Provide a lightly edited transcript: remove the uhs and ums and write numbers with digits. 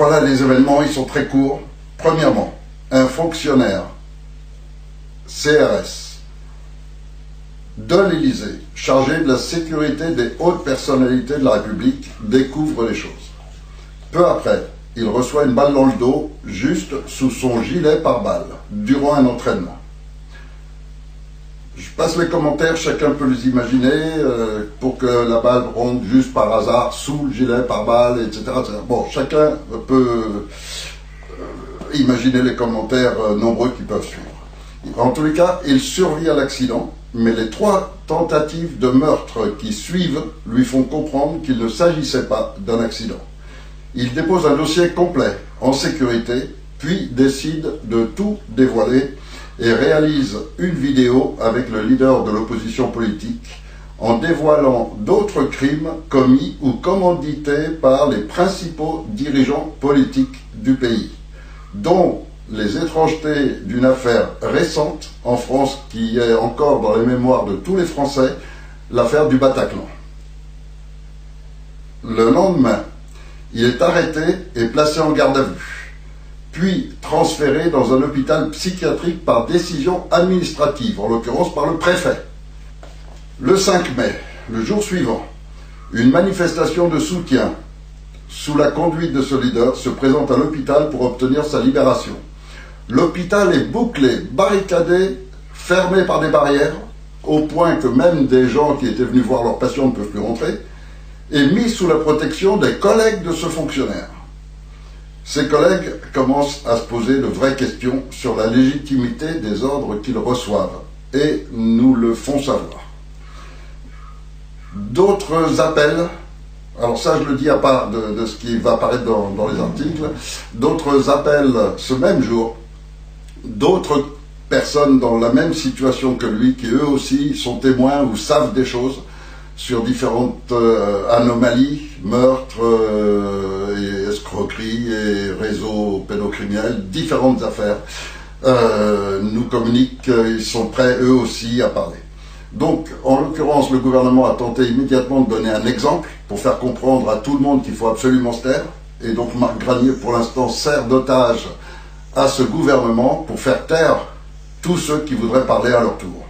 Voilà les événements, ils sont très courts. Premièrement, un fonctionnaire CRS de l'Élysée, chargé de la sécurité des hautes personnalités de la République, découvre les choses. Peu après, il reçoit une balle dans le dos, juste sous son gilet pare-balles, durant un entraînement. Je passe les commentaires, chacun peut les imaginer, pour que la balle rentre juste par hasard sous le gilet pare-balles, etc., etc. Bon, chacun peut imaginer les commentaires nombreux qui peuvent suivre. En tous les cas, il survit à l'accident, mais les 3 tentatives de meurtre qui suivent lui font comprendre qu'il ne s'agissait pas d'un accident. Il dépose un dossier complet en sécurité, puis décide de tout dévoiler et réalise une vidéo avec le leader de l'opposition politique en dévoilant d'autres crimes commis ou commandités par les principaux dirigeants politiques du pays, dont les étrangetés d'une affaire récente en France qui est encore dans les mémoires de tous les Français, l'affaire du Bataclan. Le lendemain, il est arrêté et placé en garde à vue, puis transféré dans un hôpital psychiatrique par décision administrative, en l'occurrence par le préfet. Le 5 mai, le jour suivant, une manifestation de soutien sous la conduite de ce leader se présente à l'hôpital pour obtenir sa libération. L'hôpital est bouclé, barricadé, fermé par des barrières, au point que même des gens qui étaient venus voir leurs patients ne peuvent plus rentrer, et mis sous la protection des collègues de ce fonctionnaire. Ces collègues commencent à se poser de vraies questions sur la légitimité des ordres qu'ils reçoivent, et nous le font savoir. D'autres appels, alors ça je le dis à part de ce qui va apparaître dans les articles, d'autres appels ce même jour, d'autres personnes dans la même situation que lui, qui eux aussi sont témoins ou savent des choses sur différentes anomalies, meurtres et escroqueries et réseaux pédocriminels, différentes affaires, nous communiquent qu'ils sont prêts eux aussi à parler. Donc, en l'occurrence, le gouvernement a tenté immédiatement de donner un exemple pour faire comprendre à tout le monde qu'il faut absolument se taire. Et donc, Marc Granier, pour l'instant, sert d'otage à ce gouvernement pour faire taire tous ceux qui voudraient parler à leur tour.